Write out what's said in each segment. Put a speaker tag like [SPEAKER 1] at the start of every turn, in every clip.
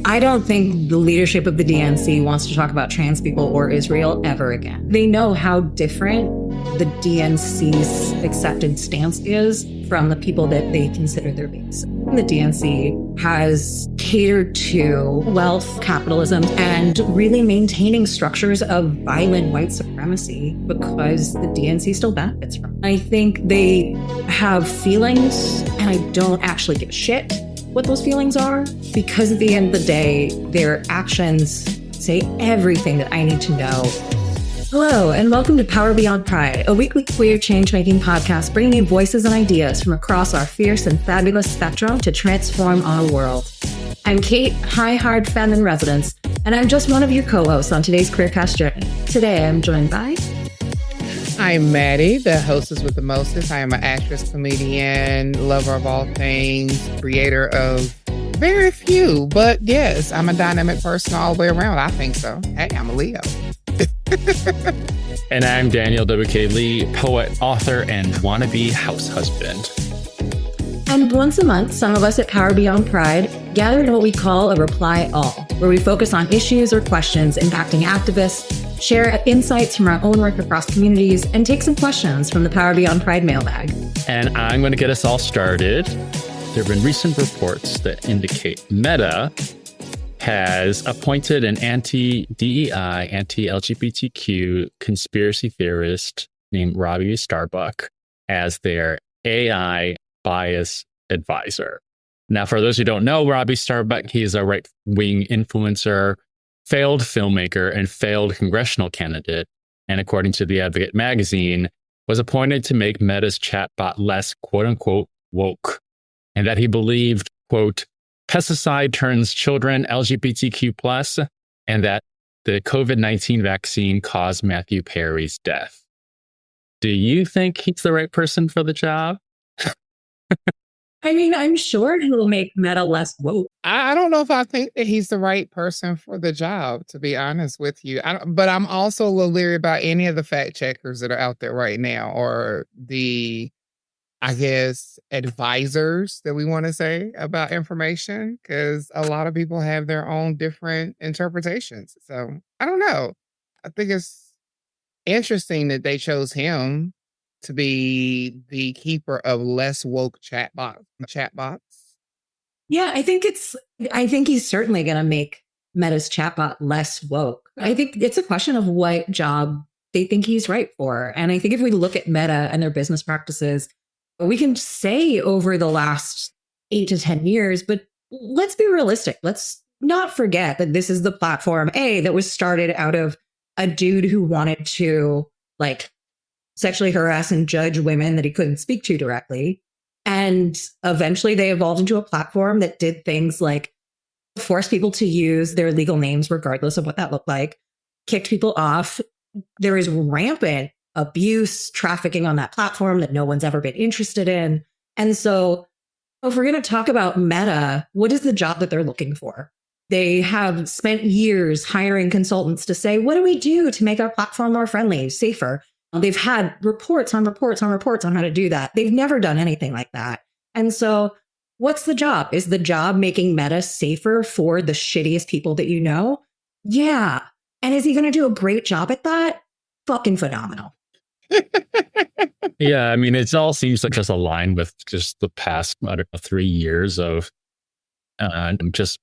[SPEAKER 1] I don't think the leadership of the DNC wants to talk about trans people or Israel ever again. They know how different the DNC's accepted stance is from the people that they consider their base. The DNC has catered to wealth, capitalism, and really maintaining structures of violent white supremacy because the DNC still benefits from it. I think they have feelings, and I don't actually give a shit what those feelings are, because at the end of the day, their actions say everything that I need to know. Hello, and welcome to Power Beyond Pride, a weekly queer change-making podcast bringing you voices and ideas from across our fierce and fabulous spectrum to transform our world. I'm Kate, high hard femme in residence, and I'm just one of your co-hosts on today's Queercast journey. Today, I'm joined by...
[SPEAKER 2] I'm Mattie, the hostess with the mostest. I am an actress, comedian, lover of all things, creator of very few, but yes, I'm a dynamic person all the way around. I think so. Hey, I'm a Leo.
[SPEAKER 3] And I'm Daniel W.K. Lee, poet, author, and wannabe house husband.
[SPEAKER 1] And once a month, some of us at Power Beyond Pride gather in what we call a Reply All, where we focus on issues or questions impacting activists, share insights from our own work across communities, and take some questions from the Power Beyond Pride mailbag.
[SPEAKER 3] And I'm going to get us all started. There have been recent reports that indicate Meta has appointed an anti-DEI, anti-LGBTQ conspiracy theorist named Robbie Starbuck as their AI bias advisor. Now, for those who don't know, Robbie Starbuck, he's a right-wing influencer, failed filmmaker, and failed congressional candidate, and according to The Advocate magazine, was appointed to make Meta's chatbot less quote-unquote woke, and that he believed, quote, pesticide turns children LGBTQ+, and that the COVID-19 vaccine caused Matthew Perry's death. Do you think he's the right person for the job?
[SPEAKER 1] I mean, I'm sure he'll make Meta less woke.
[SPEAKER 2] I don't know if I think that he's the right person for the job, to be honest with you. But I'm also a little leery about any of the fact checkers that are out there right now, or the, I guess, advisors that we want to say about information, because a lot of people have their own different interpretations. So I don't know. I think it's interesting that they chose him to be the keeper of less woke chatbots.
[SPEAKER 1] Yeah, I think he's certainly going to make Meta's chatbot less woke. I think it's a question of what job they think he's right for. And I think if we look at Meta and their business practices, we can say over the last 8 to 10 years, but let's be realistic. Let's not forget that this is the platform, that was started out of a dude who wanted to sexually harass and judge women that he couldn't speak to directly. And eventually they evolved into a platform that did things like force people to use their legal names, regardless of what that looked like, kicked people off. There is rampant abuse, trafficking on that platform that no one's ever been interested in. And so if we're going to talk about Meta, what is the job that they're looking for? They have spent years hiring consultants to say, what do we do to make our platform more friendly, safer? They've had reports on reports on reports on how to do that. They've never done anything like that. And so what's the job? Is the job making Meta safer for the shittiest people that you know? Yeah. And is he going to do a great job at that? Fucking phenomenal.
[SPEAKER 3] Yeah, I mean, it all seems like just aligned with just the past, 3 years of just,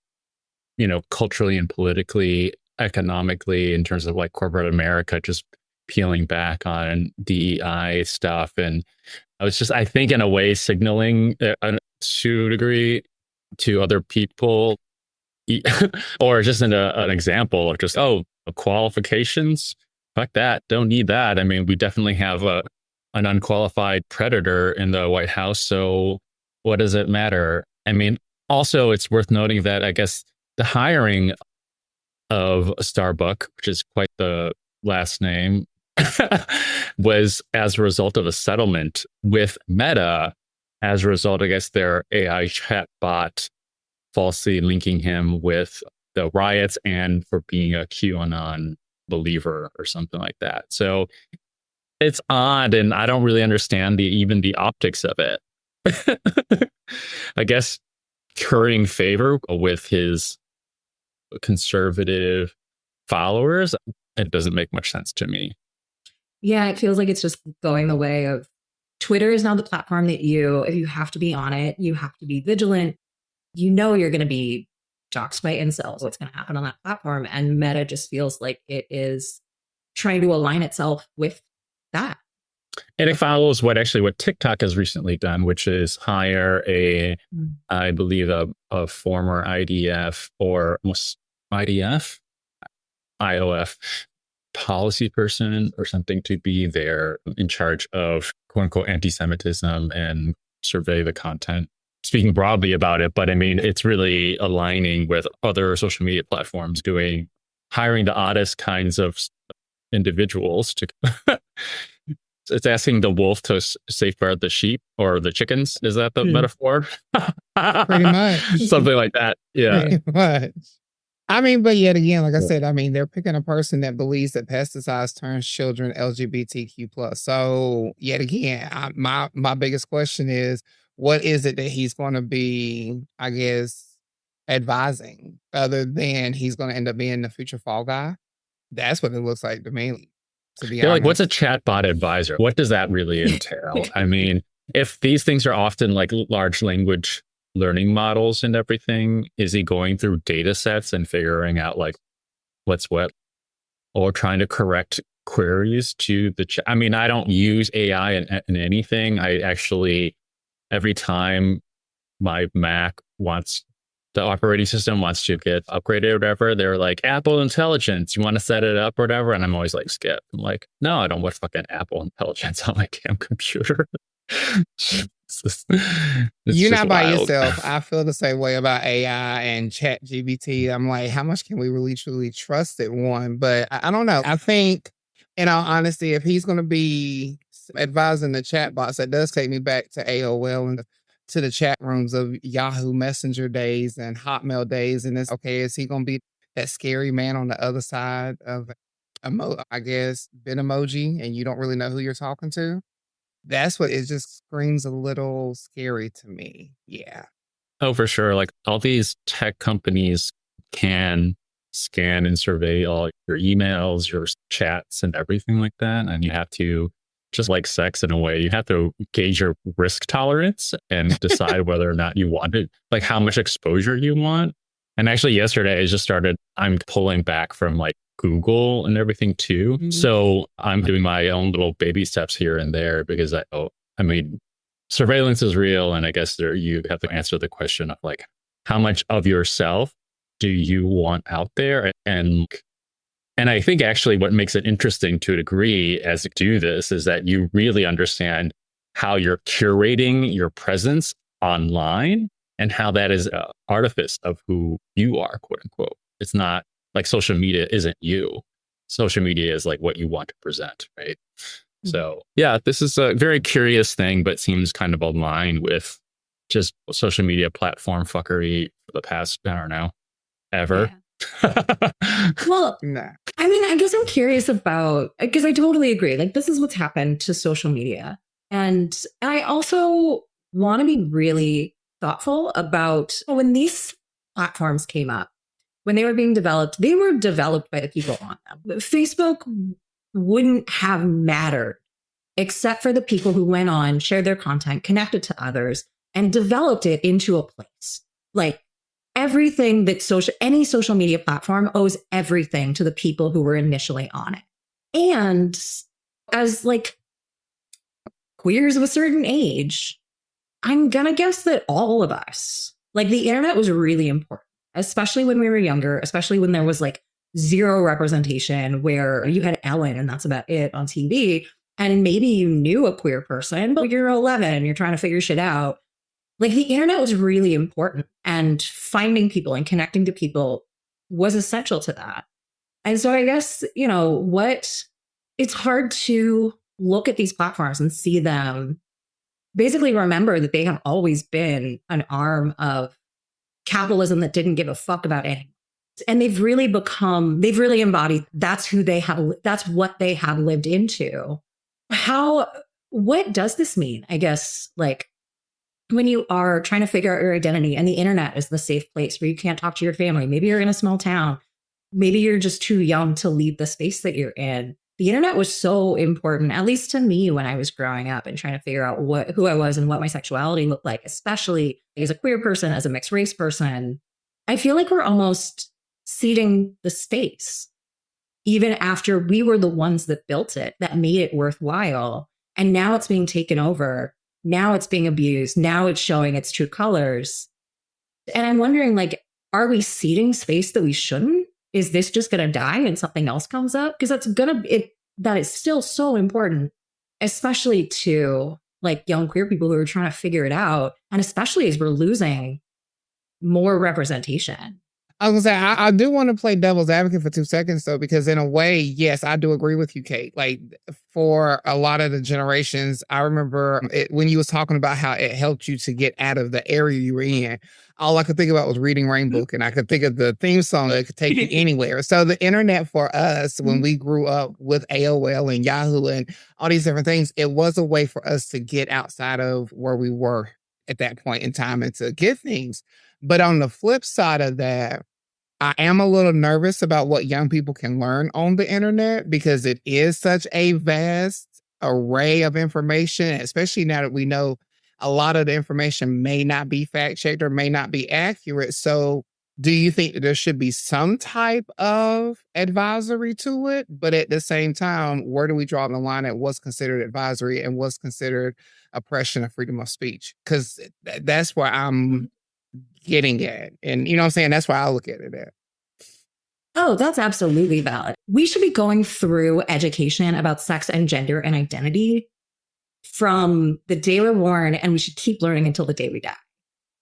[SPEAKER 3] culturally and politically, economically, in terms of corporate America, just peeling back on DEI stuff. And I was just, I think, in a way, signaling to a degree to other people, or just an example of just, qualifications, fuck that, don't need that. I mean, we definitely have an unqualified predator in the White House, so what does it matter? I mean, also, it's worth noting that I guess the hiring of Starbuck, which is quite the last name, was as a result of a settlement with Meta, as a result, I guess, their AI chatbot falsely linking him with the riots and for being a QAnon believer or something like that. So it's odd, and I don't really understand even the optics of it. I guess currying favor with his conservative followers, it doesn't make much sense to me.
[SPEAKER 1] Yeah, it feels like it's just going the way of Twitter is now the platform that if you have to be on it, you have to be vigilant. You know you're going to be doxxed by incels. What's going to happen on that platform? And Meta just feels like it is trying to align itself with that.
[SPEAKER 3] And it follows what TikTok has recently done, which is hire I believe a former IDF or IDF, IOF policy person or something to be there in charge of quote unquote anti-Semitism and survey the content. Speaking broadly about it, but I mean, it's really aligning with other social media platforms hiring the oddest kinds of individuals to. It's asking the wolf to safeguard the sheep or the chickens. Is that the metaphor?
[SPEAKER 2] Pretty much.
[SPEAKER 3] Something like that. Yeah.
[SPEAKER 2] Pretty much. I mean, but yet again, like I said, I mean, they're picking a person that believes that pesticides turns children LGBTQ+. So yet again, my biggest question is, what is it that he's going to be, I guess, advising other than he's going to end up being the future fall guy? That's what it looks like to me. To be honest.
[SPEAKER 3] Like, what's a chatbot advisor? What does that really entail? I mean, if these things are often like large language learning models and everything, is he going through data sets and figuring out like what's what, or trying to correct queries to the chat? I mean, I don't use AI in anything. I actually, every time my Mac the operating system wants to get upgraded or whatever, they're like, Apple Intelligence, you want to set it up or whatever? And I'm always like, skip. I'm like, no, I don't want fucking Apple Intelligence on my damn computer.
[SPEAKER 2] You're not by yourself. I feel the same way about AI and ChatGPT. I'm like, how much can we really truly trust it? One, but I don't know. I think, in all honesty, if he's going to be advising the chatbots, that does take me back to AOL and to the chat rooms of Yahoo Messenger days and Hotmail days. And it's okay, is he going to be that scary man on the other side of, I guess, Bitmoji, and you don't really know who you're talking to? That's what it just screams a little scary to me. Yeah.
[SPEAKER 3] Oh, for sure. Like all these tech companies can scan and survey all your emails, your chats, and everything like that. And you have to, just like sex in a way, you have to gauge your risk tolerance and decide whether or not you want it, like how much exposure you want. And actually yesterday I'm pulling back from like Google and everything too. Mm-hmm. So I'm doing my own little baby steps here and there because I mean, surveillance is real. And I guess you have to answer the question of like, how much of yourself do you want out there? And I think actually what makes it interesting to a degree as you do this is that you really understand how you're curating your presence online and how that is an artifice of who you are, quote unquote. It's not like social media isn't you. Social media is like what you want to present, right? Mm-hmm. So yeah, this is a very curious thing, but seems kind of aligned with just social media platform fuckery for the past, I don't know, ever. Yeah.
[SPEAKER 1] Well, nah. I mean, I guess I'm curious about, because I totally agree. Like, this is what's happened to social media. And I also want to be really thoughtful about when these platforms came up, when they were being developed, they were developed by the people on them. Facebook wouldn't have mattered except for the people who went on, shared their content, connected to others, and developed it into a place. Like, everything that any social media platform owes everything to the people who were initially on it. And as like queers of a certain age, I'm gonna guess that all of us, like the internet was really important, especially when we were younger, especially when there was like zero representation where you had Ellen and that's about it on TV. And maybe you knew a queer person, but you're 11, you're trying to figure shit out. Like the internet was really important, and finding people and connecting to people was essential to that. And so I guess, it's hard to look at these platforms and see them, basically remember that they have always been an arm of capitalism that didn't give a fuck about anything. And they've really embodied, that's what they have lived into. What does this mean? I guess, like, when you are trying to figure out your identity and the internet is the safe place where you can't talk to your family, maybe you're in a small town, maybe you're just too young to leave the space that you're in. The internet was so important, at least to me when I was growing up and trying to figure out who I was and what my sexuality looked like, especially as a queer person, as a mixed race person. I feel like we're almost ceding the space, even after we were the ones that built it, that made it worthwhile. And now it's being taken over. Now it's being abused. Now it's showing its true colors. And I'm wondering, like, are we ceding space that we shouldn't? Is this just going to die and something else comes up? Because that is still so important, especially to like young queer people who are trying to figure it out. And especially as we're losing more representation.
[SPEAKER 2] I was gonna say, I do want to play devil's advocate for 2 seconds though, because in a way, yes, I do agree with you, Kate. Like for a lot of the generations, I remember when you was talking about how it helped you to get out of the area you were in. All I could think about was Reading Rainbow, and I could think of the theme song that could take you anywhere. So the internet for us, when we grew up with AOL and Yahoo and all these different things, it was a way for us to get outside of where we were at that point in time and to get things. But on the flip side of that, I am a little nervous about what young people can learn on the internet because it is such a vast array of information, especially now that we know a lot of the information may not be fact checked or may not be accurate. So do you think that there should be some type of advisory to it? But at the same time, where do we draw the line at what's considered advisory and what's considered oppression of freedom of speech? Because that's where I'm getting at. And you know what I'm saying? That's why I look at it at.
[SPEAKER 1] Oh, that's absolutely valid. We should be going through education about sex and gender and identity from the day we're born, and we should keep learning until the day we die.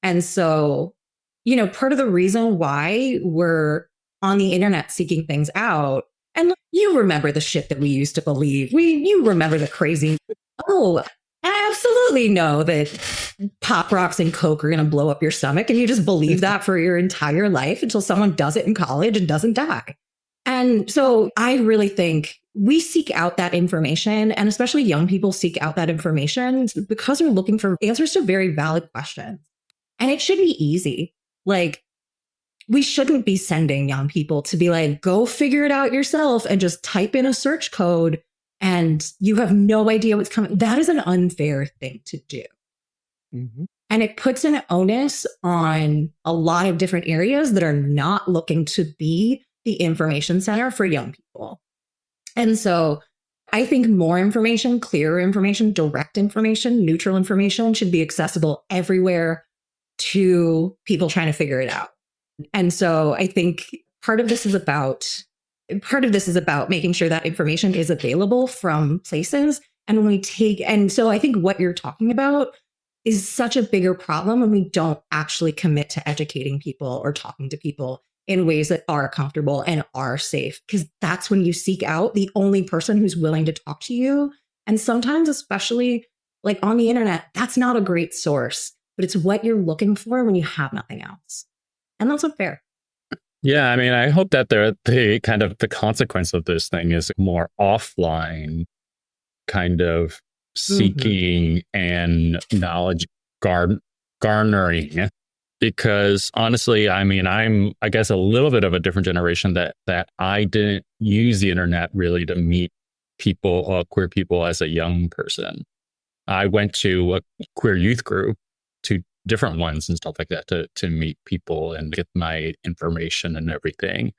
[SPEAKER 1] And so, part of the reason why we're on the internet seeking things out, and you remember the shit that we used to believe. You remember the crazy, I absolutely know that Pop Rocks and Coke are going to blow up your stomach, and you just believe that for your entire life until someone does it in college and doesn't die. And so I really think we seek out that information, and especially young people seek out that information because they're looking for answers to very valid questions. And it should be easy. Like, we shouldn't be sending young people to be like, go figure it out yourself and just type in a search code and you have no idea what's coming. That is an unfair thing to do. Mm-hmm. And it puts an onus on a lot of different areas that are not looking to be the information center for young people. And so I think more information, clearer information, direct information, neutral information should be accessible everywhere to people trying to figure it out. And so I think part of this is about making sure that information is available from places. And so I think what you're talking about is such a bigger problem when we don't actually commit to educating people or talking to people in ways that are comfortable and are safe, because that's when you seek out the only person who's willing to talk to you. And sometimes, especially like on the internet, that's not a great source, but it's what you're looking for when you have nothing else. And that's unfair.
[SPEAKER 3] Yeah, I mean, I hope that the consequence of this thing is more offline kind of seeking and knowledge garnering. Because honestly, I mean, I guess a little bit of a different generation that I didn't use the internet really to meet people, queer people as a young person. I went to a queer youth group, to different ones and stuff like that, to meet people and get my information and everything.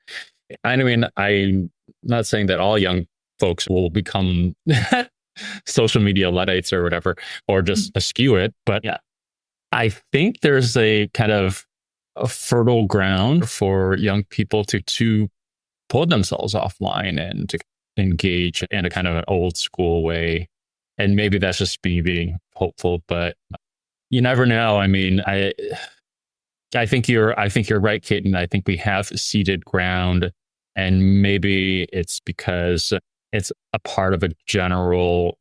[SPEAKER 3] I mean, I'm not saying that all young folks will become social media Luddites or whatever, or just eschew it, but yeah. I think there's a kind of a fertile ground for young people to pull themselves offline and to engage in a kind of an old school way. And maybe that's just me being hopeful, but you never know. I mean, I think you're right, Kate, and I think we have ceded ground, and maybe it's because it's a part of a general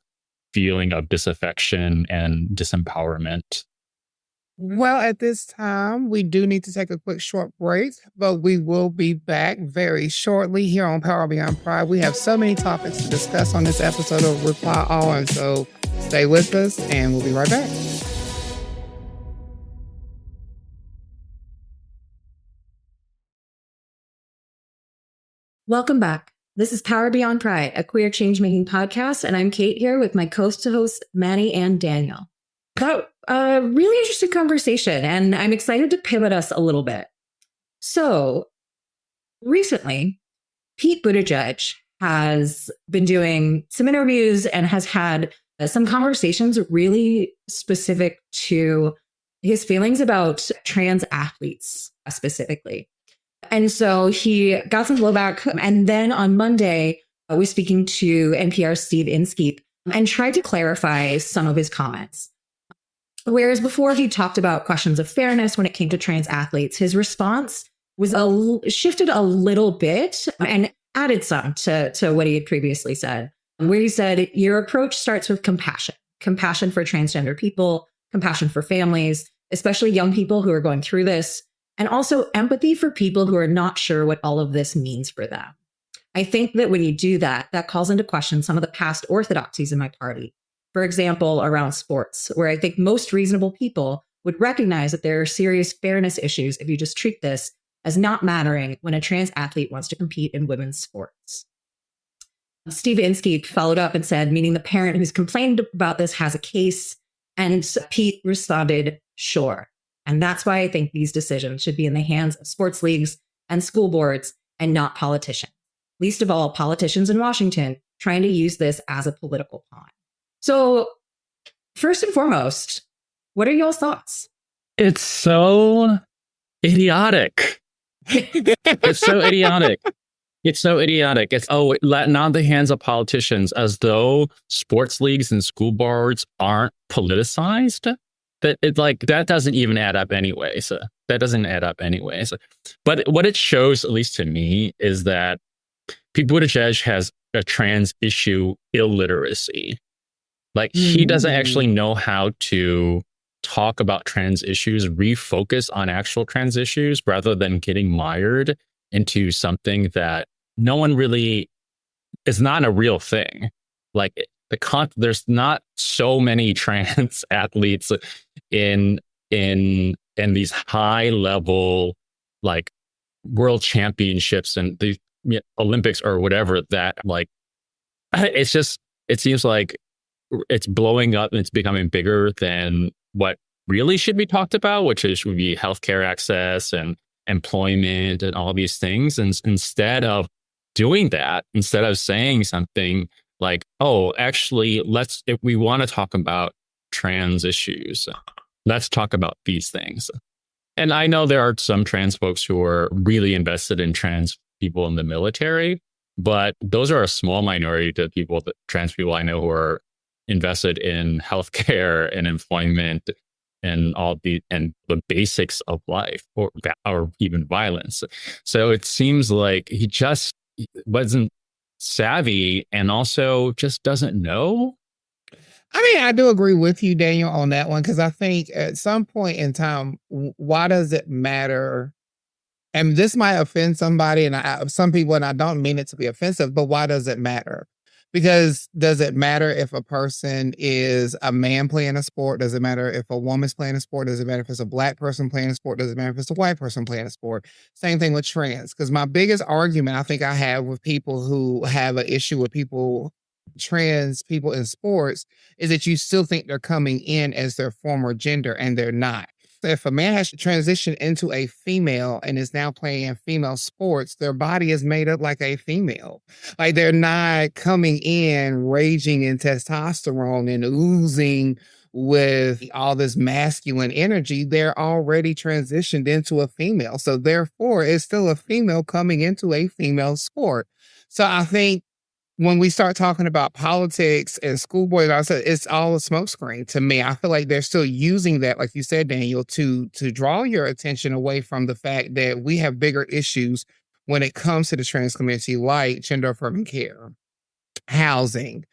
[SPEAKER 3] feeling of disaffection and disempowerment.
[SPEAKER 2] Well, at this time, we do need to take a quick short break, but we will be back very shortly here on Power Beyond Pride. We have so many topics to discuss on this episode of Reply All, and so stay with us, and we'll be right back.
[SPEAKER 1] Welcome back. This is Power Beyond Pride, a queer change-making podcast, and I'm Kate here with my co-hosts, Mattie and Daniel. That a really interesting conversation, and I'm excited to pivot us a little bit. So, recently, Pete Buttigieg has been doing some interviews and has had some conversations really specific to his feelings about trans athletes specifically. And so he got some blowback. And then on Monday, I was speaking to NPR's Steve Inskeep and tried to clarify some of his comments. Whereas before he talked about questions of fairness when it came to trans athletes, his response was shifted a little bit and added some to what he had previously said, where he said, your approach starts with compassion for transgender people, compassion for families, especially young people who are going through this, and also empathy for people who are not sure what all of this means for them. I think that when you do that, that calls into question some of the past orthodoxies in my party. For example, around sports, where I think most reasonable people would recognize that there are serious fairness issues if you just treat this as not mattering when a trans athlete wants to compete in women's sports. Steve Inskeep followed up and said, meaning the parent who's complained about this has a case. And Pete responded, sure. And that's why I think these decisions should be in the hands of sports leagues and school boards and not politicians. Least of all, politicians in Washington trying to use this as a political pawn. So, first and foremost, what are y'all's thoughts?
[SPEAKER 3] It's so idiotic. It's so idiotic. It's so idiotic. It's not the hands of politicians, as though sports leagues and school boards aren't politicized. That doesn't even add up anyways. That doesn't add up anyways. But what it shows, at least to me, is that Pete Buttigieg has a trans issue illiteracy. Like, he doesn't actually know how to talk about trans issues, refocus on actual trans issues, rather than getting mired into something that no one really is not a real thing. Like, there's not so many trans athletes in these high level, like, world championships and the Olympics or whatever, that, like, it seems like it's blowing up and it's becoming bigger than what really should be talked about, which should be healthcare access and employment and all these things. And instead of doing that, instead of saying something like, oh, actually, if we want to talk about trans issues, let's talk about these things. And I know there are some trans folks who are really invested in trans people in the military, but those are a small minority to trans people I know who are invested in healthcare and employment and the basics of life, or even violence. So it seems like he just wasn't savvy and also just doesn't know.
[SPEAKER 2] I mean, I do agree with you, Daniel, on that one, because I think at some point in time, why does it matter? And this might offend somebody and some people, and I don't mean it to be offensive, but why does it matter? Because does it matter if a person is a man playing a sport? Does it matter if a woman's playing a sport? Does it matter if it's a black person playing a sport? Does it matter if it's a white person playing a sport? Same thing with trans. Because my biggest argument I think I have with people who have an issue with trans people in sports is that you still think they're coming in as their former gender, and they're not. If a man has transitioned into a female and is now playing in female sports, their body is made up like a female. Like, they're not coming in raging in testosterone and oozing with all this masculine energy. They're already transitioned into a female. So therefore, it's still a female coming into a female sport. So I think when we start talking about politics and school board, it's all a smokescreen to me. I feel like they're still using that, like you said, Daniel, to draw your attention away from the fact that we have bigger issues when it comes to the trans community, like gender affirming care, housing,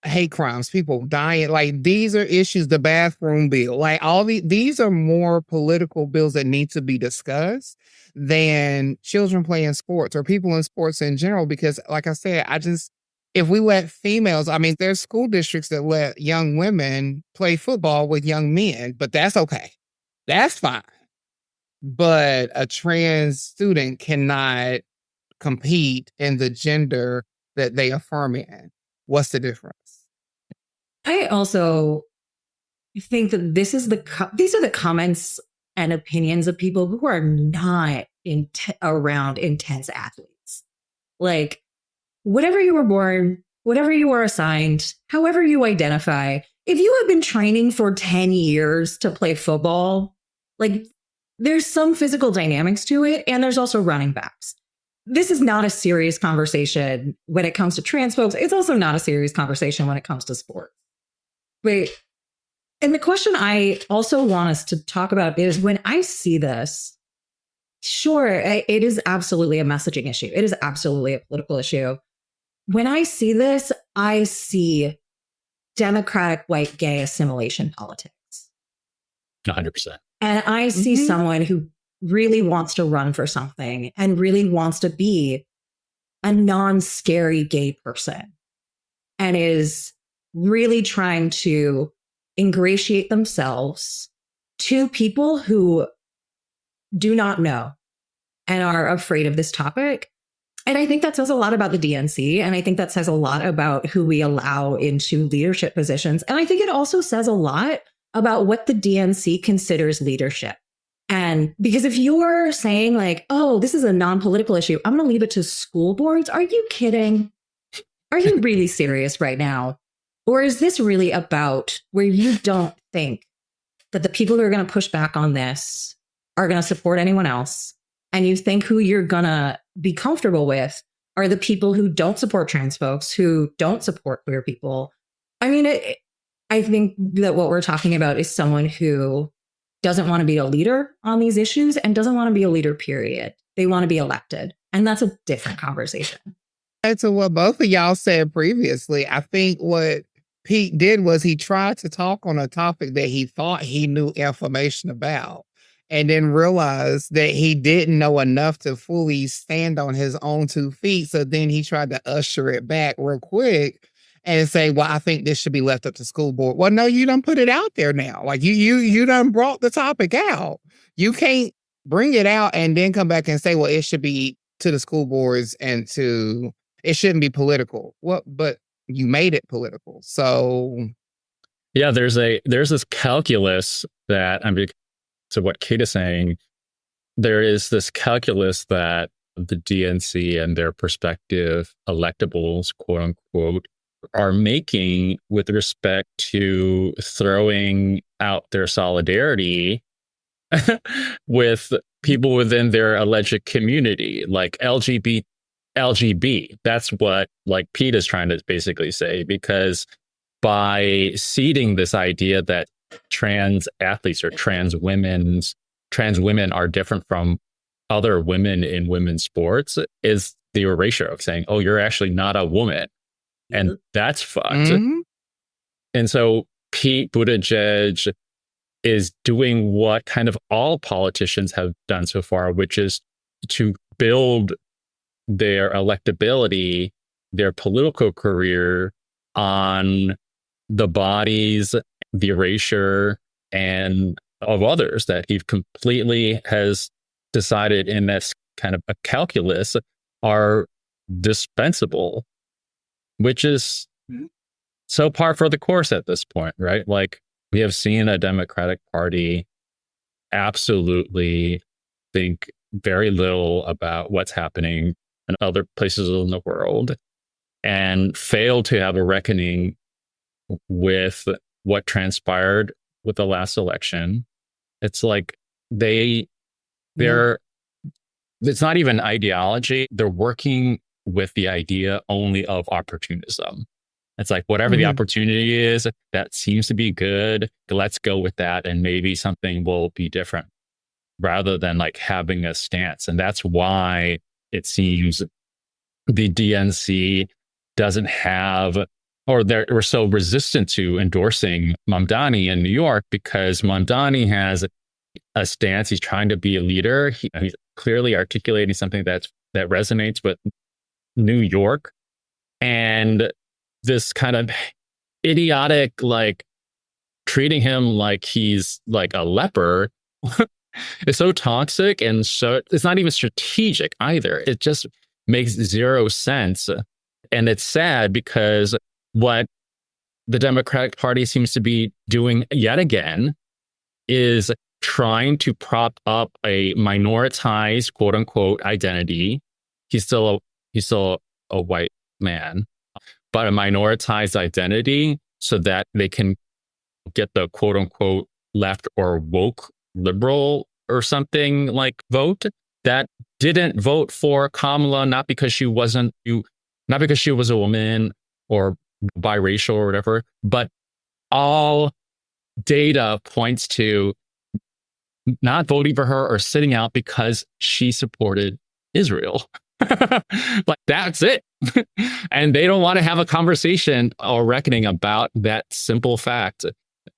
[SPEAKER 2] hate crimes, people dying. Like, these are issues, the bathroom bill, like these are more political bills that need to be discussed than children playing sports or people in sports in general. Because like I said, if we let females, I mean, there's school districts that let young women play football with young men, but that's okay. That's fine. But a trans student cannot compete in the gender that they affirm in. What's the difference?
[SPEAKER 1] I also think that these are the comments and opinions of people who are not around intense athletes. Like, whatever you were born, whatever you were assigned, however you identify, if you have been training for 10 years to play football, like, there's some physical dynamics to it, and there's also running backs. This is not a serious conversation when it comes to trans folks. It's also not a serious conversation when it comes to sports. Wait, and the question I also want us to talk about is, when I see this, sure, it is absolutely a messaging issue. It is absolutely a political issue. When I see this, I see democratic white gay assimilation politics.
[SPEAKER 3] 100%.
[SPEAKER 1] And I see someone who really wants to run for something and really wants to be a non-scary gay person and is really trying to ingratiate themselves to people who do not know and are afraid of this topic. And I think that says a lot about the DNC. And I think that says a lot about who we allow into leadership positions. And I think it also says a lot about what the DNC considers leadership. And because if you're saying like, oh, this is a non-political issue, I'm going to leave it to school boards. Are you kidding? Are you really serious right now? Or is this really about where you don't think that the people who are going to push back on this are going to support anyone else? And you think who you're going to be comfortable with are the people who don't support trans folks, who don't support queer people? I mean, I think that what we're talking about is someone who doesn't want to be a leader on these issues and doesn't want to be a leader, period. They want to be elected. And that's a different conversation.
[SPEAKER 2] And to what both of y'all said previously, I think what Pete did was he tried to talk on a topic that he thought he knew information about, and then realized that he didn't know enough to fully stand on his own 2 feet. So then he tried to usher it back real quick and say, well, I think this should be left up to school board. Well, no, you done put it out there now. Like you done brought the topic out. You can't bring it out and then come back and say, well, it should be to the school boards and it shouldn't be political. Well, but you made it political. So
[SPEAKER 3] yeah, there's this calculus that, I mean, to what Kate is saying, there is this calculus that the DNC and their prospective electables, quote unquote, are making with respect to throwing out their solidarity with people within their alleged community, like LGB. That's what like Pete is trying to basically say, because by seeding this idea that trans athletes or trans women are different from other women in women's sports is the erasure of saying, oh, you're actually not a woman. And that's fucked. And so Pete Buttigieg is doing what kind of all politicians have done so far, which is to build their electability, their political career on the bodies, the erasure, and of others that he completely has decided in this kind of a calculus are dispensable, which is so par for the course at this point, right? Like, we have seen a Democratic Party absolutely think very little about what's happening in other places in the world and fail to have a reckoning with what transpired with the last election. It's like they're it's not even ideology. They're working with the idea only of opportunism. It's like, whatever the opportunity is that seems to be good, let's go with that, and maybe something will be different, rather than like having a stance. And that's why it seems the DNC doesn't have, or we're so resistant to endorsing Mamdani in New York, because Mamdani has a stance. He's trying to be a leader. He's clearly articulating something that resonates with New York. And this kind of idiotic, like treating him like he's like a leper is so toxic, and so it's not even strategic either. It just makes zero sense. And it's sad because what the Democratic Party seems to be doing yet again is trying to prop up a minoritized, quote unquote, identity. He's still a white man, but a minoritized identity so that they can get the quote unquote left or woke liberal or something like vote that didn't vote for Kamala, not because she was a woman or biracial or whatever, but all data points to not voting for her or sitting out because she supported Israel. Like, that's it. And they don't want to have a conversation or reckoning about that simple fact.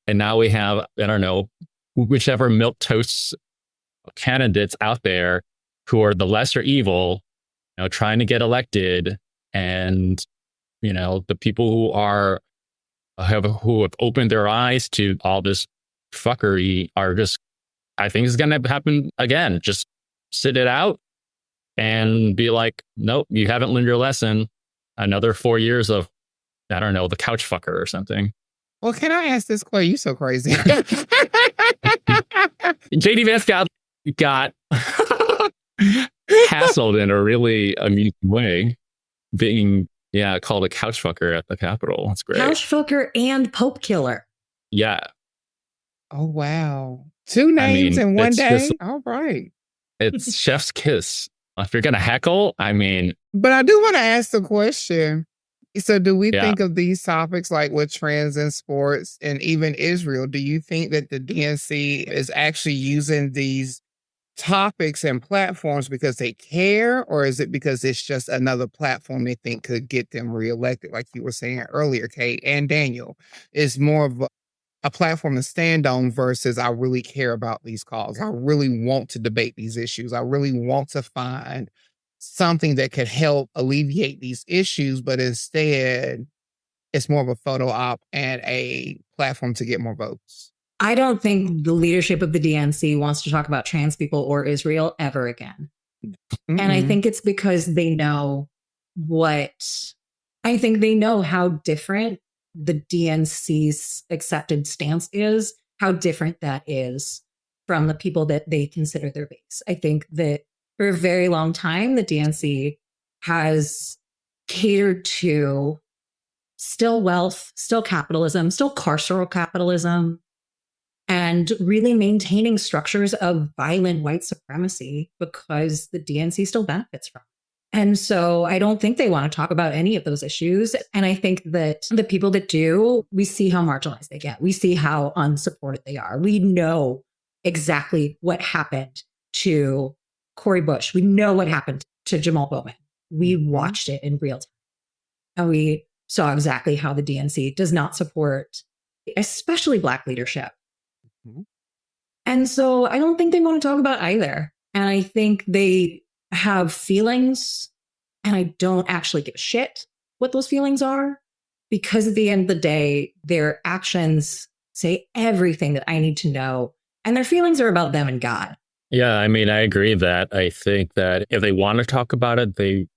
[SPEAKER 3] And now we have, I don't know, whichever milquetoast candidates out there who are the lesser evil, trying to get elected. And, the people who have opened their eyes to all this fuckery are just, I think it's going to happen again. Just sit it out and be like, nope, you haven't learned your lesson. Another 4 years of, I don't know, the couch fucker or something.
[SPEAKER 2] Well, can I ask this, Clay? You so crazy.
[SPEAKER 3] JD Vance got hassled in a really amusing way, being called a couch fucker at the Capitol. That's great.
[SPEAKER 1] Couch fucker and Pope killer.
[SPEAKER 3] Yeah.
[SPEAKER 2] Oh, wow. 2 names in one day? All right.
[SPEAKER 3] It's chef's kiss. If you're going to heckle,
[SPEAKER 2] But I do want to ask the question. So do we think of these topics like with trends in sports and even Israel? Do you think that the DNC is actually using these topics and platforms because they care, or is it because it's just another platform they think could get them reelected? Like you were saying earlier, Kate and Daniel, is more of a platform to stand on versus I really care about these causes. I really want to debate these issues. I really want to find something that could help alleviate these issues, but instead it's more of a photo op and a platform to get more votes.
[SPEAKER 1] I don't think the leadership of the DNC wants to talk about trans people or Israel ever again. Mm-hmm. And I think it's because they know how different the DNC's accepted stance is, how different that is from the people that they consider their base. I think that for a very long time, the DNC has catered to still wealth, still capitalism, still carceral capitalism, and really maintaining structures of violent white supremacy because the DNC still benefits from it. And so I don't think they want to talk about any of those issues. And I think that the people that do, we see how marginalized they get. We see how unsupported they are. We know exactly what happened to Cori Bush. We know what happened to Jamal Bowman. We watched it in real time. And we saw exactly how the DNC does not support, especially Black leadership. Mm-hmm. And so I don't think they want to talk about either. And I think they have feelings, and I don't actually give a shit what those feelings are, because at the end of the day, their actions say everything that I need to know. And their feelings are about them and God.
[SPEAKER 3] Yeah, I agree that I think that if they want to talk about it, they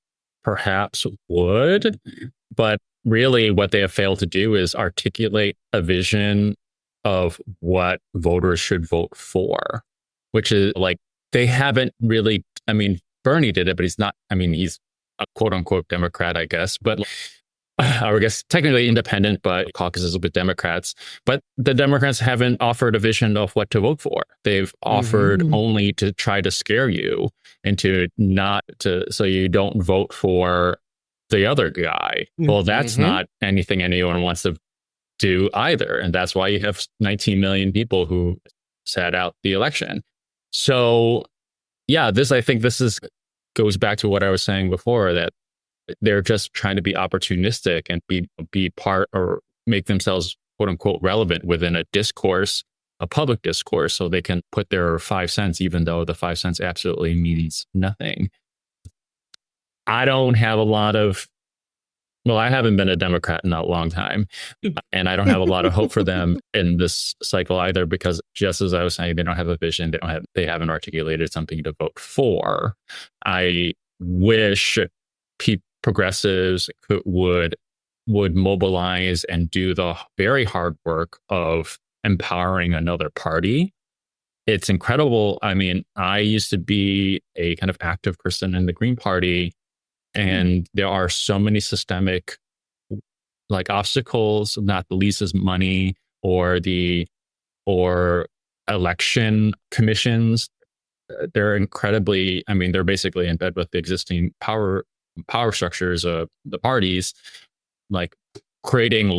[SPEAKER 3] perhaps would. But really what they have failed to do is articulate a vision of what voters should vote for, which is like, they haven't really, Bernie did it, but he's not, he's a quote unquote Democrat, I guess, but or I guess technically independent, but caucuses with Democrats. But the Democrats haven't offered a vision of what to vote for. They've offered only to try to scare you into so you don't vote for the other guy. Well, that's not anything anyone wants to do either. And that's why you have 19 million people who sat out the election. So yeah, I think this goes back to what I was saying before, that they're just trying to be opportunistic and be part or make themselves quote unquote relevant within a discourse, a public discourse, so they can put their 5 cents, even though the 5 cents absolutely means nothing. I don't have I haven't been a Democrat in a long time, and I don't have a lot of hope for them in this cycle either, because just as I was saying, they don't have a vision. They haven't articulated something to vote for. I wish progressives would mobilize and do the very hard work of empowering another party. It's incredible. I mean, I used to be a kind of active person in the Green Party, and there are so many systemic like obstacles, not the least is money or election commissions. They're incredibly, I mean, they're basically in bed with the existing power structures of the parties, like creating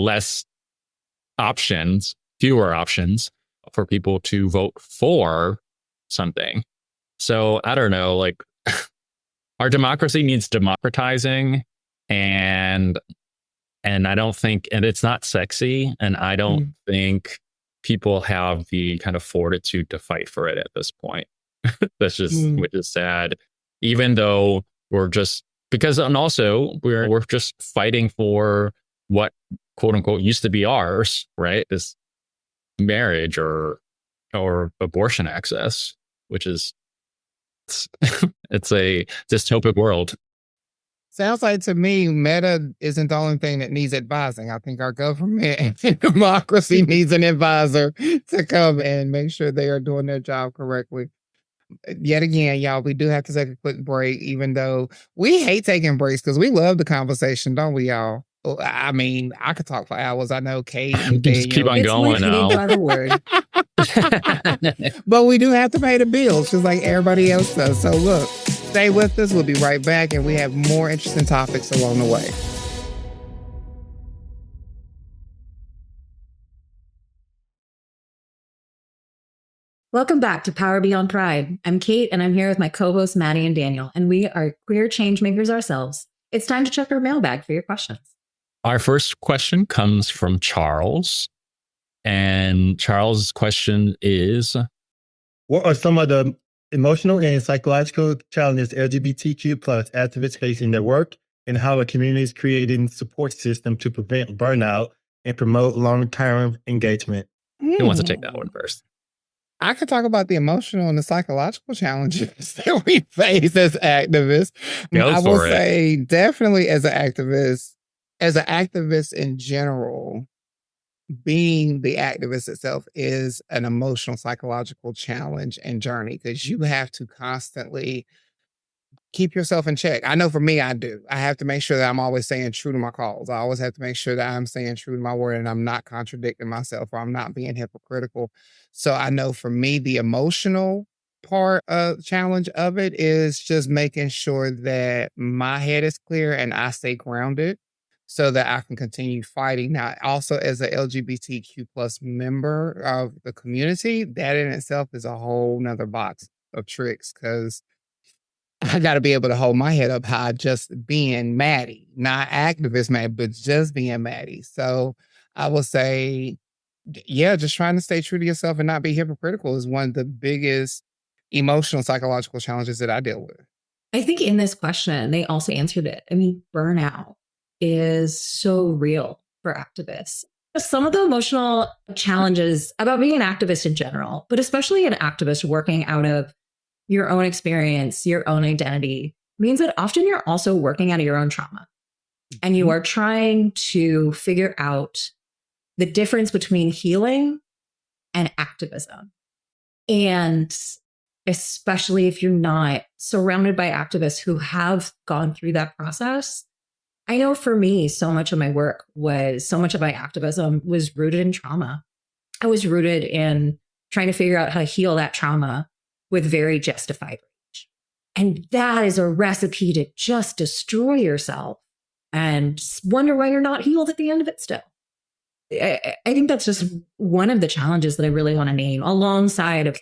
[SPEAKER 3] fewer options for people to vote for something. So I don't know, like our democracy needs democratizing, and I don't think, and it's not sexy, and I don't think people have the kind of fortitude to fight for it at this point. That's just, which is sad, even though we're just, because, and also we're just fighting for what quote unquote used to be ours, right? This marriage or abortion access, which is, it's a dystopic world.
[SPEAKER 2] Sounds like to me, Meta isn't the only thing that needs advising. I think our government and democracy needs an advisor to come and make sure they are doing their job correctly. Yet again, y'all, we do have to take a quick break, even though we hate taking breaks because we love the conversation, don't we, y'all? I mean, I could talk for hours. I know Kate and
[SPEAKER 3] just keep on going now.
[SPEAKER 2] But we do have to pay the bills just like everybody else does. So look, stay with us. We'll be right back, and we have more interesting topics along the way.
[SPEAKER 1] Welcome back to Power Beyond Pride. I'm Kate, and I'm here with my co-hosts Mattie and Daniel, and we are queer change makers ourselves. It's time to check our mailbag for your questions.
[SPEAKER 3] Our first question comes from Charles, and Charles' question is,
[SPEAKER 4] what are some of the emotional and psychological challenges LGBTQ plus activists face in their work, and how a community is creating support system to prevent burnout and promote long-term engagement?
[SPEAKER 3] Who wants to take that one first?
[SPEAKER 2] I could talk about the emotional and the psychological challenges that we face as activists. I will say definitely as an activist in general, being the activist itself is an emotional, psychological challenge and journey because you have to constantly keep yourself in check. I know for me, I do. I have to make sure that I'm always staying true to my cause. I always have to make sure that I'm staying true to my word and I'm not contradicting myself or I'm not being hypocritical. So I know for me, the emotional part of challenge of it is just making sure that my head is clear and I stay grounded so that I can continue fighting. Now, also as a LGBTQ plus member of the community, that in itself is a whole nother box of tricks because I got to be able to hold my head up high just being Mattie, not activist Mattie, but just being Mattie. So I will say, yeah, just trying to stay true to yourself and not be hypocritical is one of the biggest emotional, psychological challenges that I deal with.
[SPEAKER 1] I think in this question, they also answered it. I mean, burnout is so real for activists. Some of the emotional challenges about being an activist in general, but especially an activist working out of your own experience, your own identity, means that often you're also working out of your own trauma. And you are trying to figure out the difference between healing and activism. And especially if you're not surrounded by activists who have gone through that process. I know for me, so much of my activism was rooted in trauma. I was rooted in trying to figure out how to heal that trauma with very justified rage. And that is a recipe to just destroy yourself and wonder why you're not healed at the end of it still. I think that's just one of the challenges that I really want to name, alongside of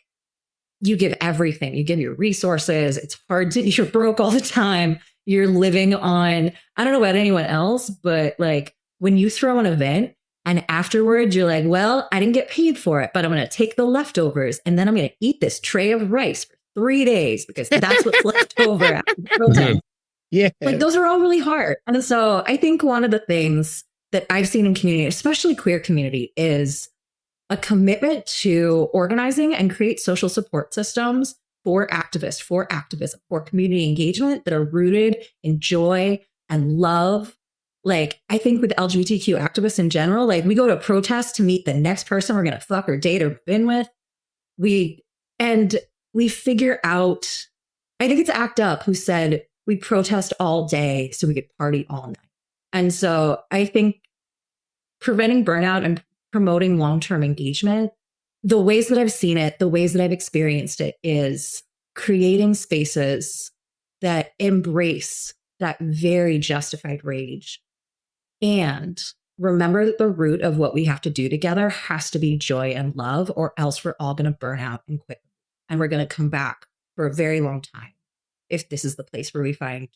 [SPEAKER 1] you give everything, you give your resources. It's hard to, you're broke all the time. You're living on, I don't know about anyone else, but like when you throw an event and afterwards you're like, well, I didn't get paid for it, but I'm going to take the leftovers and then I'm going to eat this tray of rice for 3 days because that's what's left over after the protest.
[SPEAKER 2] Yeah.
[SPEAKER 1] Like those are all really hard. And so I think one of the things that I've seen in community, especially queer community, is a commitment to organizing and create social support systems for activists, for activism, for community engagement that are rooted in joy and love. Like, I think with LGBTQ activists in general, like, we go to a protest to meet the next person we're going to fuck or date or been with. We figure out, I think it's ACT UP who said, we protest all day so we could party all night. And so I think preventing burnout and promoting long-term engagement, the ways that I've seen it, the ways that I've experienced it, is creating spaces that embrace that very justified rage. And remember that the root of what we have to do together has to be joy and love, or else we're all going to burn out and quit. And we're going to come back for a very long time if this is the place where we find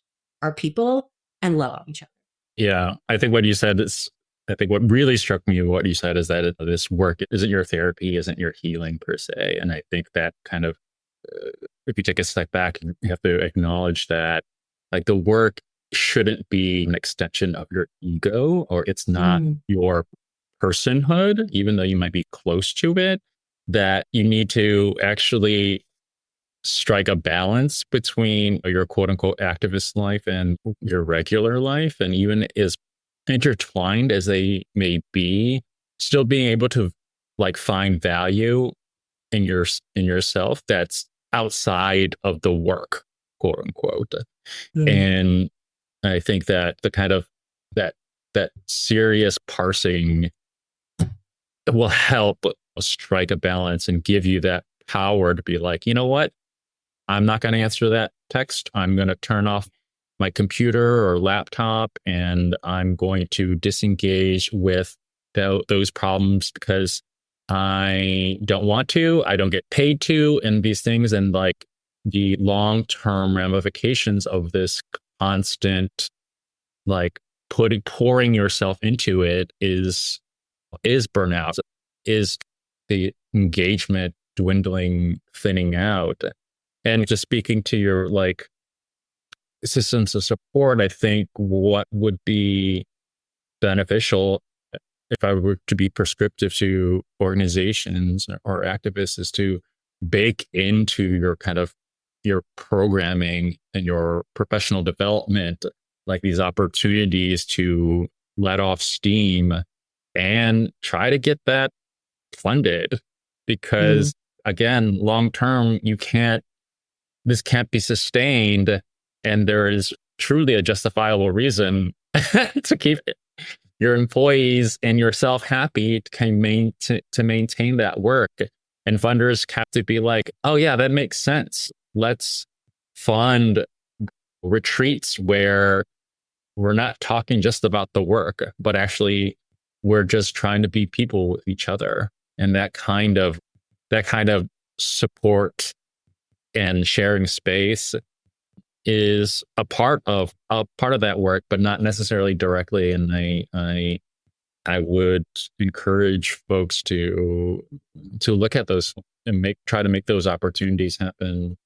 [SPEAKER 1] our people and love each other.
[SPEAKER 3] Yeah, I think what you said is, I think what really struck me, what you said, is that this work isn't your therapy, isn't your healing per se. And I think that kind of, if you take a step back, you have to acknowledge that, like, the work shouldn't be an extension of your ego, or it's not your personhood, even though you might be close to it, that you need to actually strike a balance between your quote unquote activist life and your regular life. And even as intertwined as they may be, still being able to, like, find value in yourself that's outside of the work, quote unquote. And I think that the kind of that serious parsing will help strike a balance and give you that power to be like, you know what? I'm not going to answer that text. I'm going to turn off my computer or laptop, and I'm going to disengage with those problems because I don't want to, I don't get paid to, and these things. And, like, the long-term ramifications of this constant, like, pouring yourself into it is burnout, is the engagement dwindling, thinning out. And just speaking to your, like, systems of support, I think what would be beneficial if I were to be prescriptive to organizations or activists is to bake into your kind of your programming and your professional development, like, these opportunities to let off steam and try to get that funded. Because again, long term, this can't be sustained, and there is truly a justifiable reason to keep your employees and yourself happy to maintain that work. And funders have to be like, oh yeah, that makes sense. Let's fund retreats where we're not talking just about the work, but actually we're just trying to be people with each other. And that kind of support and sharing space is a part of that work, but not necessarily directly. And I would encourage folks to look at those and try to make those opportunities happen.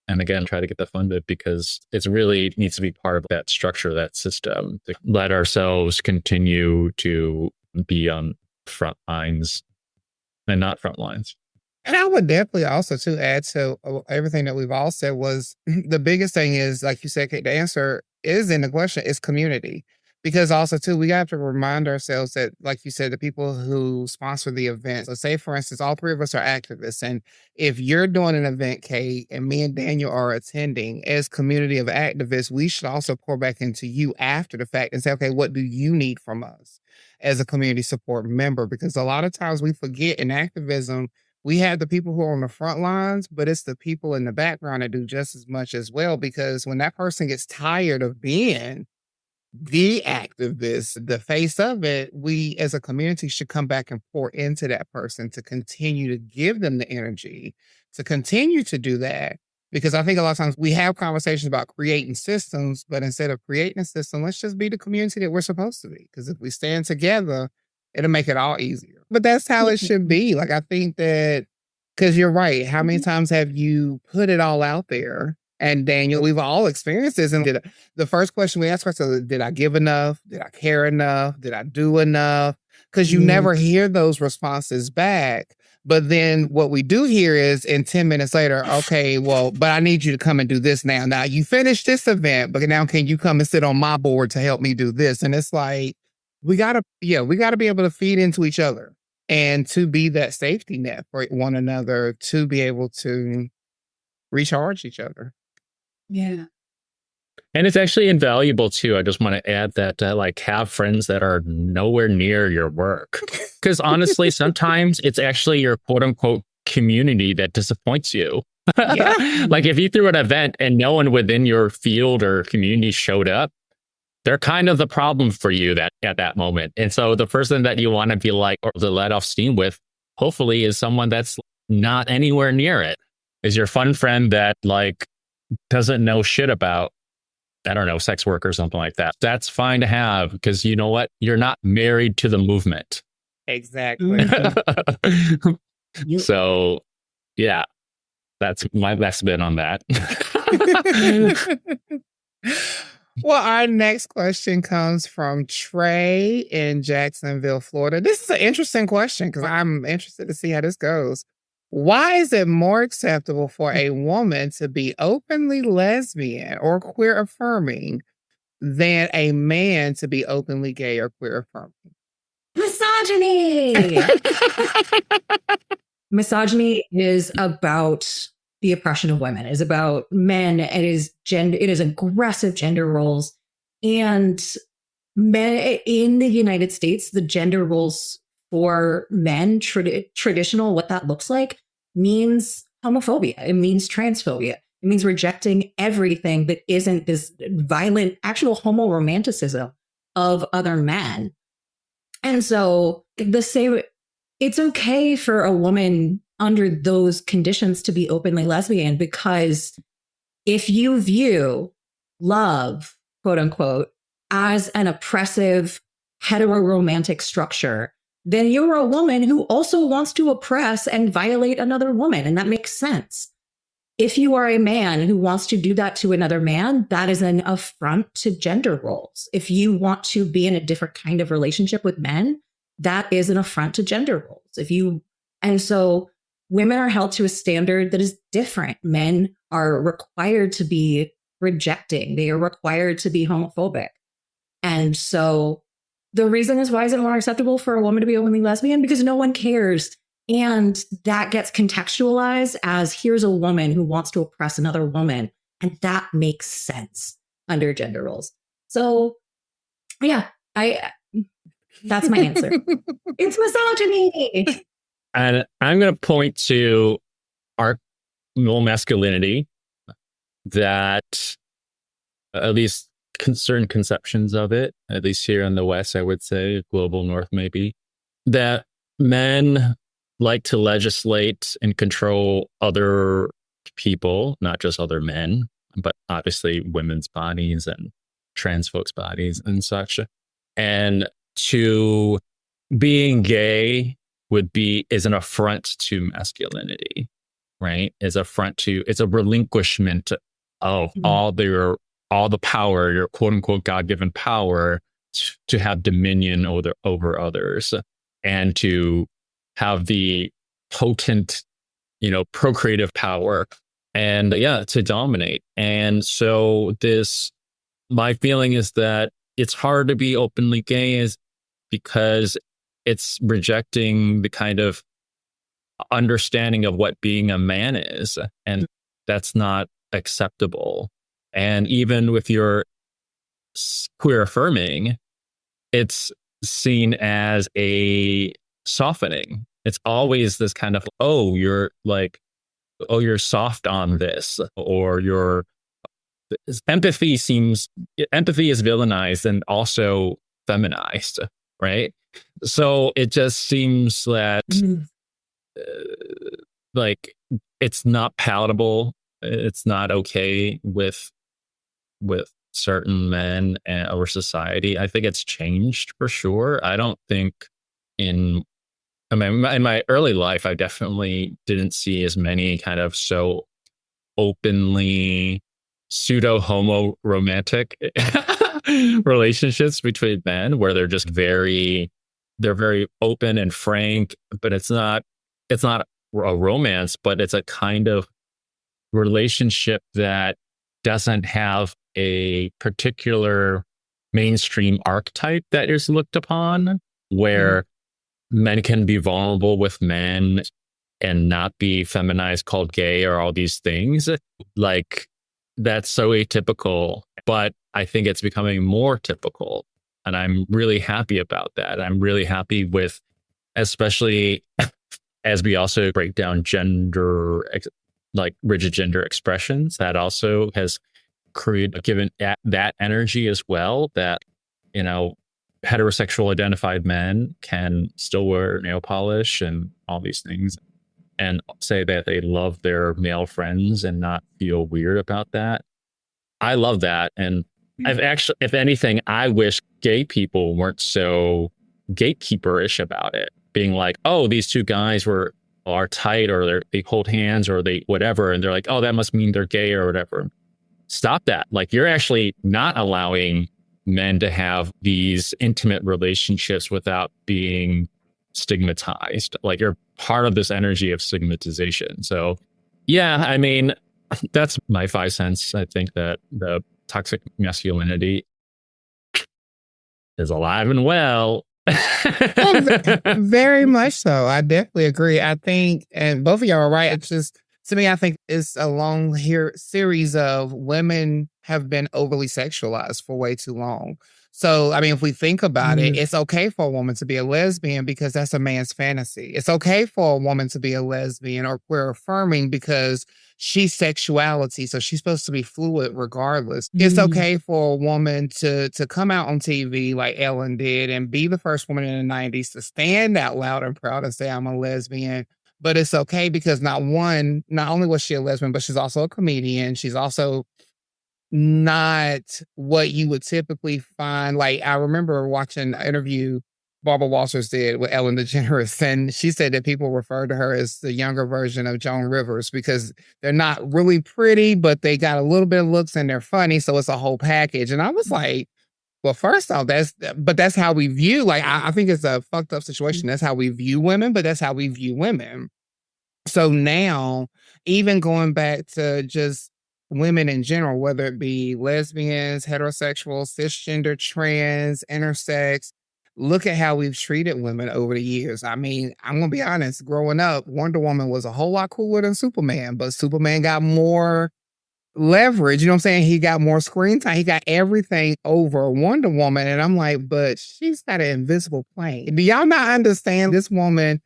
[SPEAKER 3] And again, try to get that funded, because it really needs to be part of that structure, that system, to let ourselves continue to be on front lines and not front lines.
[SPEAKER 2] And I would definitely also to add to everything that we've all said was the biggest thing is, like you said, Kate, the answer is in the question is community. Because also too, we have to remind ourselves that, like you said, the people who sponsor the events, let's say, for instance, all three of us are activists. And if you're doing an event, Kate, and me and Daniel are attending, as community of activists, we should also pour back into you after the fact and say, okay, what do you need from us as a community support member? Because a lot of times we forget in activism, we have the people who are on the front lines, but it's the people in the background that do just as much as well. Because when that person gets tired of being the activist, the face of it, we as a community should come back and pour into that person to continue to give them the energy to continue to do that. Because I think a lot of times we have conversations about creating systems, but instead of creating a system, let's just be the community that we're supposed to be. Because if we stand together, it'll make it all easier. But that's how it should be. Like, I think that, because you're right. How many times have you put it all out there? And Daniel, we've all experienced this. And the first question we ask ourselves, did I give enough? Did I care enough? Did I do enough? Because you never hear those responses back. But then what we do here is in 10 minutes later, okay, well, but I need you to come and do this now. Now you finished this event, but now can you come and sit on my board to help me do this? And it's like, we gotta be able to feed into each other and to be that safety net for one another, to be able to recharge each other.
[SPEAKER 1] Yeah.
[SPEAKER 3] And it's actually invaluable too. I just want to add that like have friends that are nowhere near your work. Because honestly, sometimes it's actually your quote unquote community that disappoints you.
[SPEAKER 2] Yeah.
[SPEAKER 3] Like if you threw an event and no one within your field or community showed up, they're kind of the problem for you that at that moment. And so the person that you want to be like or to let off steam with, hopefully, is someone that's not anywhere near it. Is your fun friend that like doesn't know shit about, I don't know, sex work or something like that. That's fine to have because you know what? You're not married to the movement.
[SPEAKER 2] Exactly.
[SPEAKER 3] So, yeah, that's my best bit on that.
[SPEAKER 2] Well, our next question comes from Trey in Jacksonville, Florida. This is an interesting question because I'm interested to see how this goes. Why is it more acceptable for a woman to be openly lesbian or queer affirming than a man to be openly gay or queer affirming?
[SPEAKER 1] Misogyny. Misogyny is about the oppression of women. It is about men. It is gender. It is aggressive gender roles, and men in the United States, the gender roles for men, traditional, what that looks like, means homophobia. It means transphobia. It means rejecting everything that isn't this violent, actual homoromanticism of other men. And so the same, it's okay for a woman under those conditions to be openly lesbian, because if you view love, quote unquote, as an oppressive heteroromantic structure, then you're a woman who also wants to oppress and violate another woman. And that makes sense. If you are a man who wants to do that to another man, that is an affront to gender roles. If you want to be in a different kind of relationship with men, that is an affront to gender roles. And so women are held to a standard that is different. Men are required to be rejecting. They are required to be homophobic. And so the reason is, why is it more acceptable for a woman to be openly lesbian? Because no one cares. And that gets contextualized as, here's a woman who wants to oppress another woman. And that makes sense under gender roles. So yeah, that's my answer. It's misogyny.
[SPEAKER 3] And I'm going to point to our male masculinity that, at least certain conceptions of it, at least here in the West, I would say, global North maybe, that men like to legislate and control other people, not just other men, but obviously women's bodies and trans folks' bodies and such. And to being gay is an affront to masculinity, right? It's a relinquishment of all the power, your quote unquote God-given power to have dominion over others and to have the potent, procreative power and to dominate. And so my feeling is that it's hard to be openly gay because it's rejecting the kind of understanding of what being a man is. And that's not acceptable. And even with your queer affirming, it's seen as a softening. It's always this kind of, you're soft on this, or empathy is villainized and also feminized, right? So it just seems that it's not palatable. It's not okay with certain men or society. I think it's changed for sure. I don't think in my early life, I definitely didn't see as many kind of so openly pseudo-homo romantic relationships between men where they're just very open and frank, but it's not it's not a romance, but it's a kind of relationship that doesn't have a particular mainstream archetype that is looked upon, where men can be vulnerable with men and not be feminized, called gay, or all these things. Like, that's so atypical, but I think it's becoming more typical. And I'm really happy about that. I'm really happy with, especially as we also break down gender, like rigid gender expressions, that also has given that energy as well, that, you know, heterosexual identified men can still wear nail polish and all these things and say that they love their male friends and not feel weird about that. I love that. And I've actually, if anything, I wish gay people weren't so gatekeeperish about it, being like, oh, these two guys are tight, or they hold hands, or they whatever, and they're like, oh, that must mean they're gay or whatever. Stop that. Like, you're actually not allowing men to have these intimate relationships without being stigmatized. Like, you're part of this energy of stigmatization. So yeah, I mean, that's my 5 cents. I think that the toxic masculinity is alive and well.
[SPEAKER 2] Very much so. I definitely agree. I think, and both of y'all are right. It's just, to me, I think it's a long series of women have been overly sexualized for way too long. So, I mean, if we think about it, it's okay for a woman to be a lesbian because that's a man's fantasy. It's okay for a woman to be a lesbian or queer affirming because she's sexuality, so she's supposed to be fluid regardless. It's okay for a woman to come out on TV like Ellen did and be the first woman in the 90s to stand out loud and proud and say, I'm a lesbian. But it's okay because not only was she a lesbian, but she's also a comedian. She's also not what you would typically find. Like, I remember watching an interview Barbara Walters did with Ellen DeGeneres, and she said that people refer to her as the younger version of Joan Rivers because they're not really pretty, but they got a little bit of looks and they're funny. So it's a whole package. And I was like, well, first off, that's how we view, like, I think it's a fucked up situation. That's how we view women, but that's how we view women. So now, even going back to just women in general, whether it be lesbians, heterosexual, cisgender, trans, intersex, look at how we've treated women over the years. I mean, I'm going to be honest, growing up, Wonder Woman was a whole lot cooler than Superman, but Superman got more leverage. You know what I'm saying? He got more screen time. He got everything over Wonder Woman. And I'm like, but she's got an invisible plane. Do y'all not understand? This woman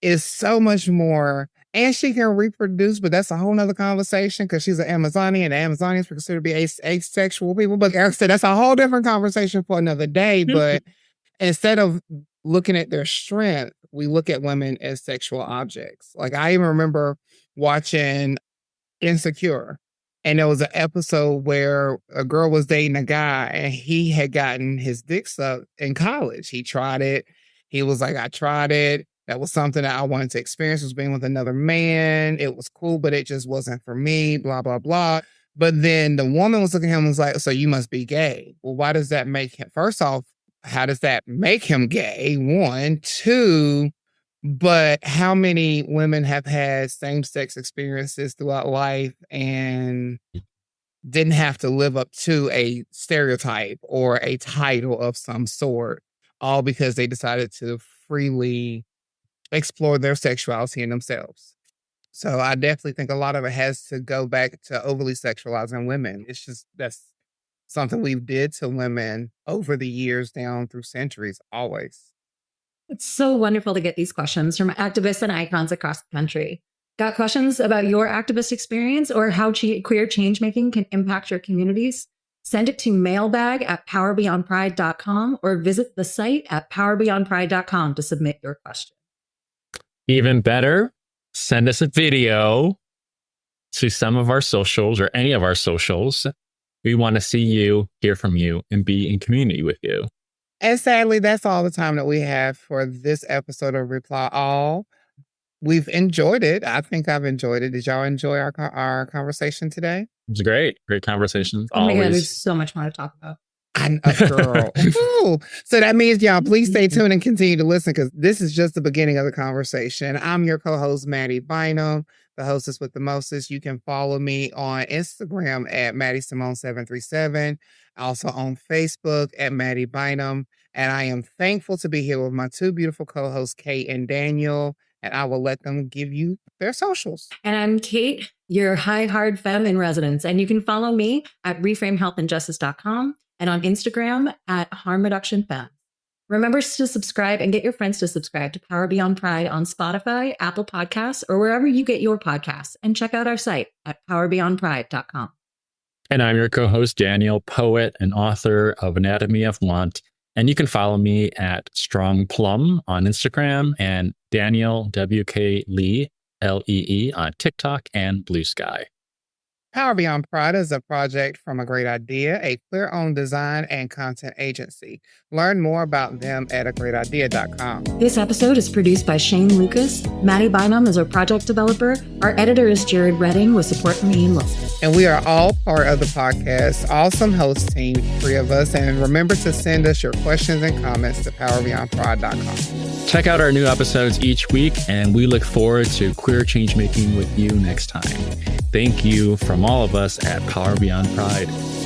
[SPEAKER 2] is so much more, and she can reproduce, but that's a whole nother conversation because she's an Amazonian, and Amazonians are considered to be asexual people. But like I said, that's a whole different conversation for another day. But instead of looking at their strength, we look at women as sexual objects. Like, I even remember watching Insecure, and there was an episode where a girl was dating a guy and he had gotten his dick sucked in college. He tried it. He was like, I tried it. That was something that I wanted to experience, was being with another man. It was cool, but it just wasn't for me, blah, blah, blah. But then the woman was looking at him and was like, so you must be gay. Well, why does that make him? First off, how does that make him gay? 1, 2, but how many women have had same-sex experiences throughout life and didn't have to live up to a stereotype or a title of some sort, all because they decided to freely explore their sexuality in themselves. So I definitely think a lot of it has to go back to overly sexualizing women. It's just, that's something we did to women over the years, down through centuries, always.
[SPEAKER 1] It's so wonderful to get these questions from activists and icons across the country. Got questions about your activist experience or how queer changemaking can impact your communities? Send it to mailbag@powerbeyondpride.com or visit the site at powerbeyondpride.com to submit your question.
[SPEAKER 3] Even better, send us a video to some of our socials or any of our socials. We want to see you, hear from you, and be in community with you.
[SPEAKER 2] And sadly, that's all the time that we have for this episode of Reply All. We've enjoyed it. I think I've enjoyed it. Did y'all enjoy our conversation today?
[SPEAKER 3] It was great. Great conversations.
[SPEAKER 1] Oh my God,
[SPEAKER 3] Always.
[SPEAKER 1] there's so much more to talk about.
[SPEAKER 2] I Girl. Ooh. So that means, y'all, please stay tuned and continue to listen because this is just the beginning of the conversation. I'm your co-host, Mattie Bynum, the hostess with the mostest. You can follow me on Instagram at MattieSimone737, also on Facebook at Mattie Bynum. And I am thankful to be here with my two beautiful co-hosts, Kate and Daniel, and I will let them give you their socials.
[SPEAKER 1] And I'm Kate, your high hard femme in residence. And you can follow me at reframehealthandjustice.com and on Instagram at Harm Reduction Femme. Remember to subscribe and get your friends to subscribe to Power Beyond Pride on Spotify, Apple Podcasts, or wherever you get your podcasts. And check out our site at powerbeyondpride.com.
[SPEAKER 3] And I'm your co-host, Daniel, poet and author of Anatomy of Want. And you can follow me at Strong Plum on Instagram and Daniel WK Lee, LEE on TikTok and Blue Sky.
[SPEAKER 2] Power Beyond Pride is a project from A Great Idea, a queer-owned design and content agency. Learn more about them at agreatidea.com.
[SPEAKER 1] This episode is produced by Shane Lucas. Mattie Bynum is our project developer. Our editor is Jared Redding with support from Ian Wilson.
[SPEAKER 2] And we are all part of the podcast awesome host team, 3 of us. And remember to send us your questions and comments to powerbeyondpride.com.
[SPEAKER 3] Check out our new episodes each week, and we look forward to queer change making with you next time. Thank you from all of us at Power Beyond Pride.